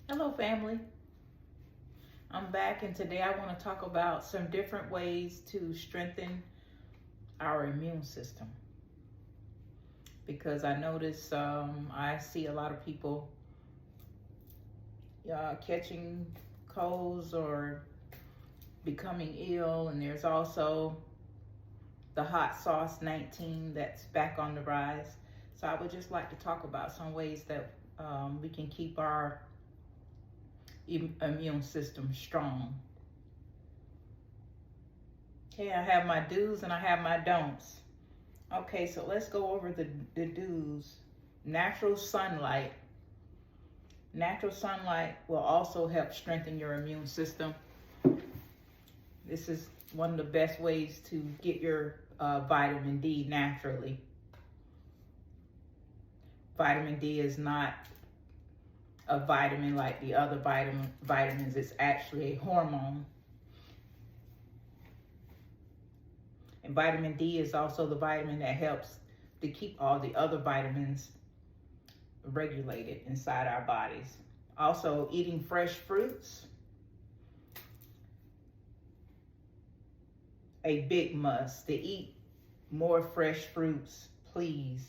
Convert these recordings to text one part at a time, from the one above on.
Hello, family. I'm back, and today I want to talk about some different ways to strengthen our immune system. Because I notice I see a lot of people catching colds or becoming ill, and there's also the hot sauce 19 that's back on the rise. So I would just like to talk about some ways that we can keep our immune system strong. Okay, I have my do's and I have my don'ts. Okay, so let's go over the do's. Natural sunlight. Natural sunlight will also help strengthen your immune system. This is one of the best ways to get your vitamin D naturally. Vitamin D is not a vitamin like the other vitamins. It's actually a hormone. And vitamin D is also the vitamin that helps to keep all the other vitamins regulated inside our bodies. Also, eating fresh fruits, a big must. To eat more fresh fruits, please.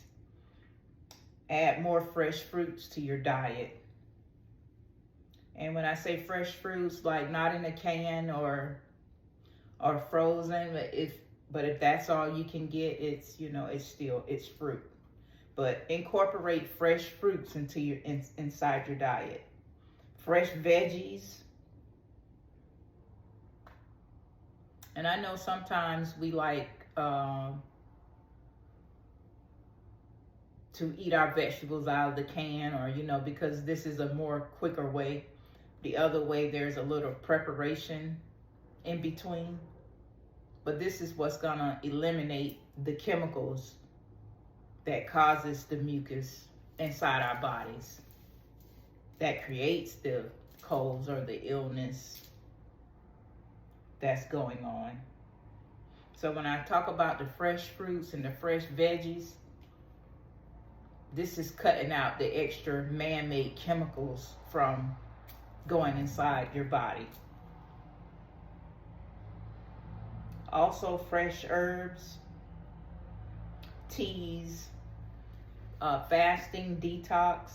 Add more fresh fruits to your diet. And when I say fresh fruits, like not in a can or frozen, but if that's all you can get, it's fruit. But incorporate fresh fruits into inside your diet. Fresh veggies. And I know sometimes we like to eat our vegetables out of the can, or because this is a more quicker way. The other way, there's a little preparation in between. But this is what's gonna eliminate the chemicals that causes the mucus inside our bodies, that creates the colds or the illness that's going on. So when I talk about the fresh fruits and the fresh veggies, this is cutting out the extra man-made chemicals from going inside your body. Also, fresh herbs, teas, fasting, detox,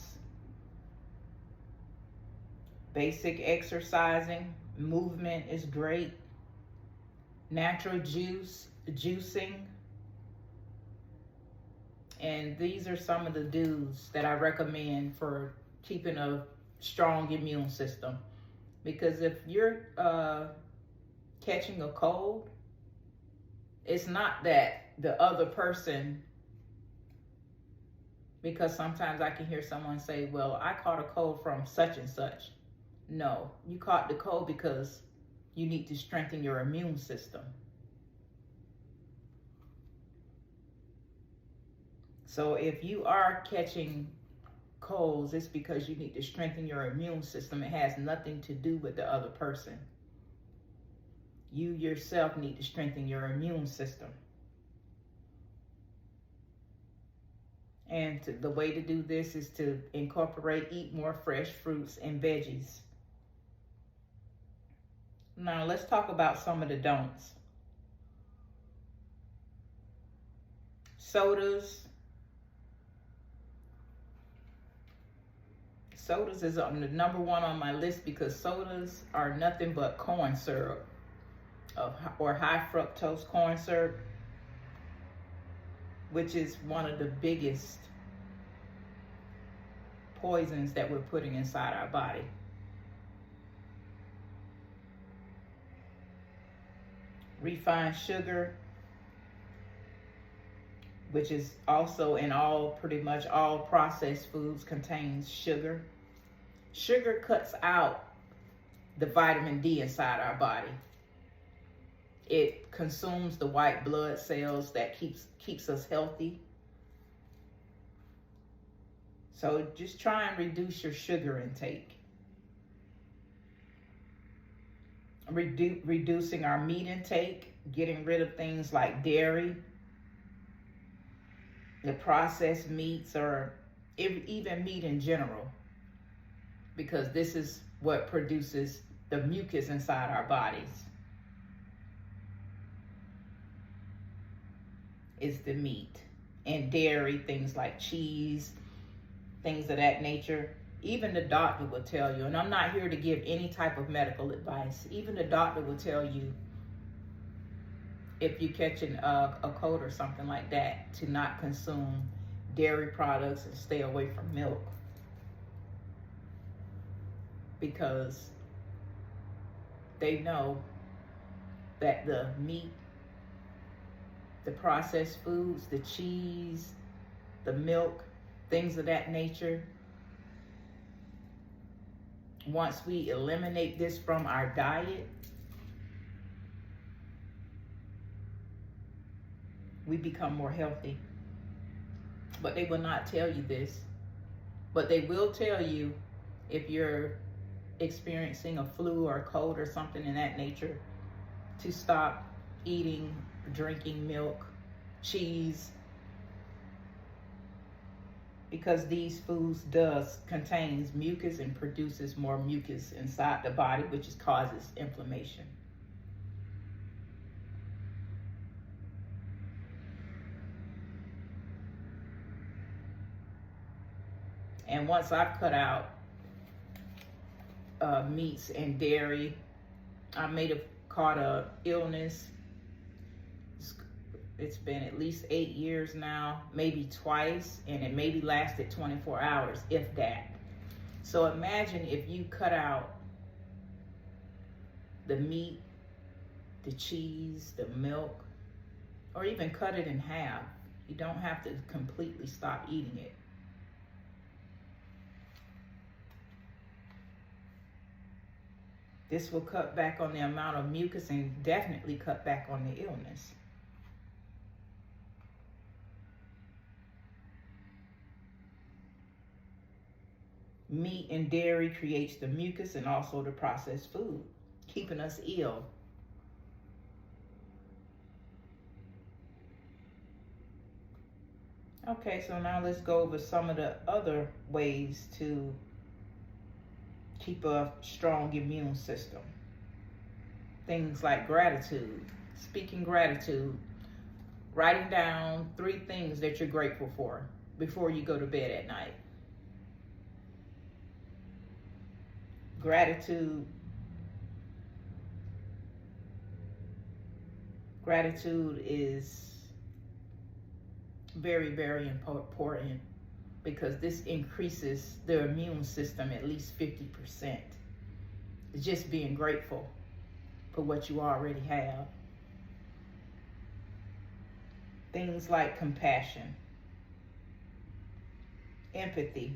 basic exercising, movement is great. Natural juicing. And these are some of the do's that I recommend for keeping a strong immune system. Because if you're catching a cold, it's not that the other person, because sometimes I can hear someone say, well, I caught a cold from such and such. No, you caught the cold because you need to strengthen your immune system. So if you are catching colds, it's because you need to strengthen your immune system. It has nothing to do with the other person. You yourself need to strengthen your immune system. And the way to do this is to eat more fresh fruits and veggies. Now let's talk about some of the don'ts. Sodas is on the number one on my list, because sodas are nothing but corn syrup or high fructose corn syrup, which is one of the biggest poisons that we're putting inside our body. Refined sugar, which is also in pretty much all processed foods, contains sugar. Sugar cuts out the vitamin D inside our body. It consumes the white blood cells that keeps us healthy. So just try and reduce your sugar intake. Reducing our meat intake, getting rid of things like dairy, the processed meats, or even meat in general. because this is what produces the mucus inside our bodies, is the meat. And dairy, things like cheese, things of that nature. Even the doctor will tell you, and I'm not here to give any type of medical advice, even the doctor will tell you, if you're catching a cold or something like that, to not consume dairy products and stay away from milk. Because they know that the meat, the processed foods, the cheese, the milk, things of that nature, once we eliminate this from our diet, we become more healthy. But they will not tell you this. But they will tell you, if you're experiencing a flu or a cold or something in that nature, to stop eating, drinking milk, cheese, because these foods contains mucus and produces more mucus inside the body, which causes inflammation. And once I've cut out meats and dairy, I may have caught a illness. It's been at least 8 years now, maybe twice, and it maybe lasted 24 hours, if that. So imagine if you cut out the meat, the cheese, the milk, or even cut it in half. You don't have to completely stop eating it. This will cut back on the amount of mucus and definitely cut back on the illness. Meat and dairy creates the mucus and also the processed food, keeping us ill. Okay, so now let's go over some of the other ways to keep a strong immune system. Things like gratitude, speaking gratitude, writing down 3 things that you're grateful for before you go to bed at night. Gratitude is very, very important, because this increases the immune system at least 50%. It's just being grateful for what you already have. Things like compassion, empathy,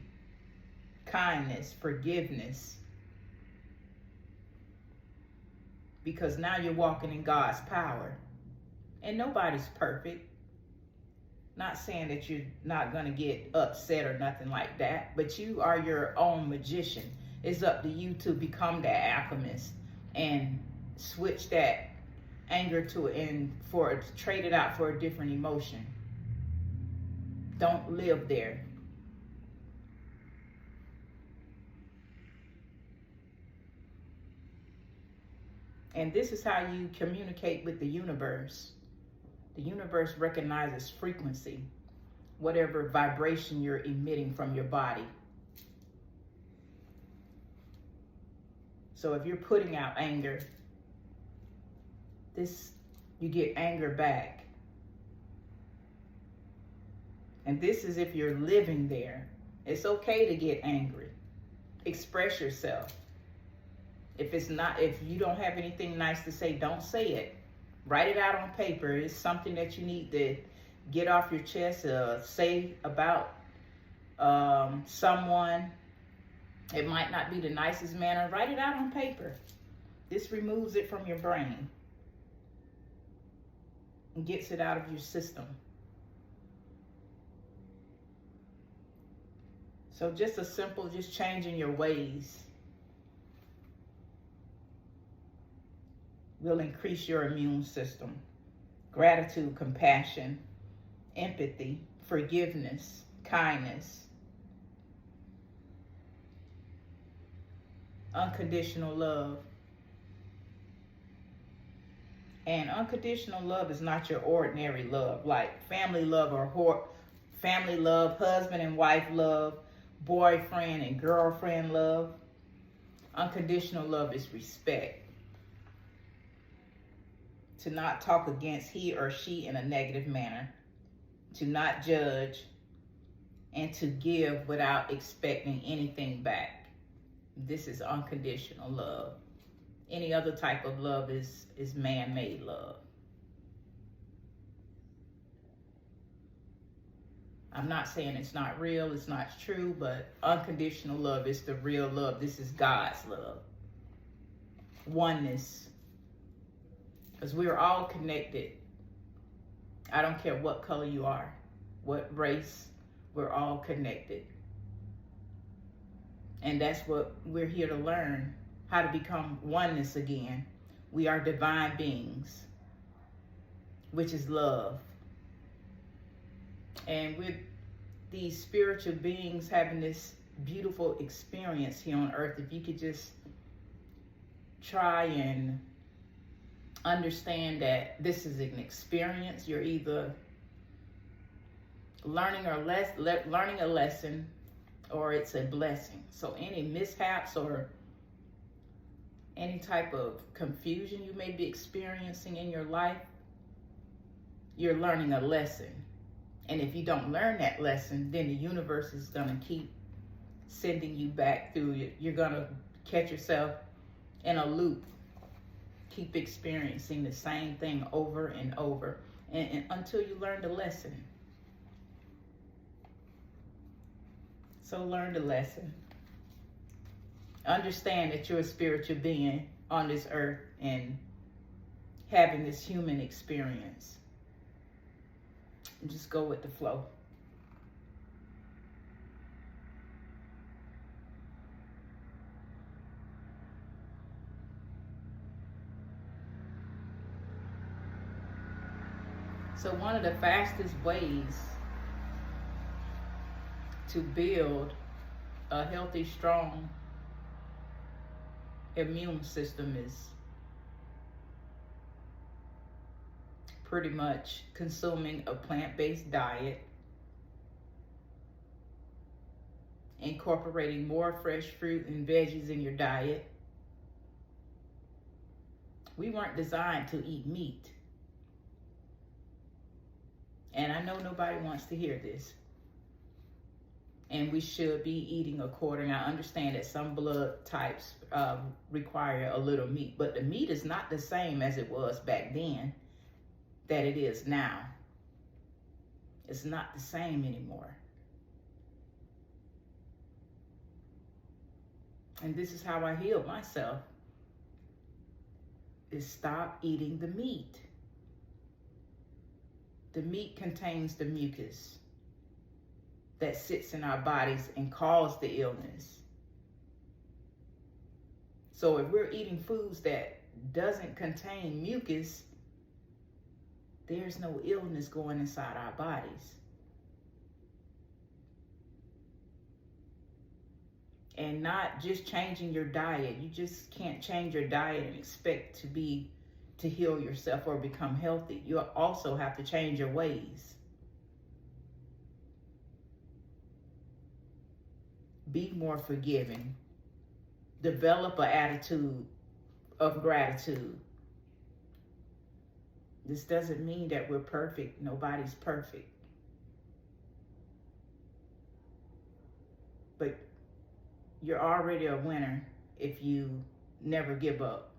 kindness, forgiveness. Because now you're walking in God's power. And nobody's perfect. Not saying that you're not going to get upset or nothing like that, but you are your own magician. It's up to you to become that alchemist and switch that anger trade it out for a different emotion. Don't live there. And this is how you communicate with the universe. The universe recognizes frequency, whatever vibration you're emitting from your body. So if you're putting out anger, you get anger back. And this is if you're living there. It's okay to get angry. Express yourself. If you don't have anything nice to say, don't say it. Write it out on paper. It's something that you need to get off your chest, say about someone. It might not be the nicest manner. Write it out on paper. This removes it from your brain and gets it out of your system. So just changing your ways will increase your immune system. Gratitude, compassion, empathy, forgiveness, kindness. unconditional love. And unconditional love is not your ordinary love, like family love or family love, husband and wife love, boyfriend and girlfriend love. Unconditional love is respect. To not talk against he or she in a negative manner. To not judge. And to give without expecting anything back. This is unconditional love. Any other type of love is man-made love. I'm not saying it's not real, it's not true, but unconditional love is the real love. This is God's love. Oneness. Because we're all connected. I don't care what color you are, what race, we're all connected. And that's what we're here to learn. How to become oneness again. We are divine beings, which is love. And with these spiritual beings having this beautiful experience here on earth, if you could just try and understand that this is an experience, you're either learning a lesson or it's a blessing. So any mishaps or any type of confusion you may be experiencing in your life, you're learning a lesson. And if you don't learn that lesson, then the universe is going to keep sending you back through it. You're going to catch yourself in a loop. Keep experiencing the same thing over and over and until you learn the lesson. So learn the lesson. Understand that you're a spiritual being on this earth and having this human experience. And just go with the flow. So one of the fastest ways to build a healthy, strong immune system is pretty much consuming a plant-based diet, incorporating more fresh fruit and veggies in your diet. We weren't designed to eat meat. And I know nobody wants to hear this. And we should be eating according. I understand that some blood types require a little meat, but the meat is not the same as it was back then that it is now. It's not the same anymore. And this is how I healed myself, is stop eating the meat. The meat contains the mucus that sits in our bodies and causes the illness. So if we're eating foods that doesn't contain mucus, there's no illness going inside our bodies. And not just changing your diet. You just can't change your diet and expect to heal yourself or become healthy. You also have to change your ways. Be more forgiving. Develop an attitude of gratitude. This doesn't mean that we're perfect. Nobody's perfect. But you're already a winner if you never give up.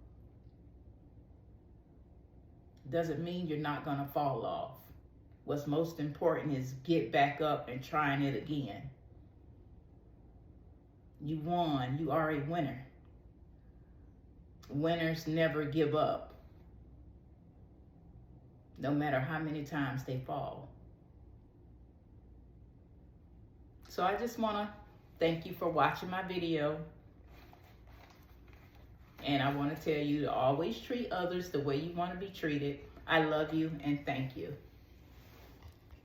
Doesn't mean you're not going to fall off. What's most important is get back up and trying it again. You won. You are a winner. Winners never give up, no matter how many times they fall. So I just want to thank you for watching my video. And I want to tell you to always treat others the way you want to be treated. I love you and thank you.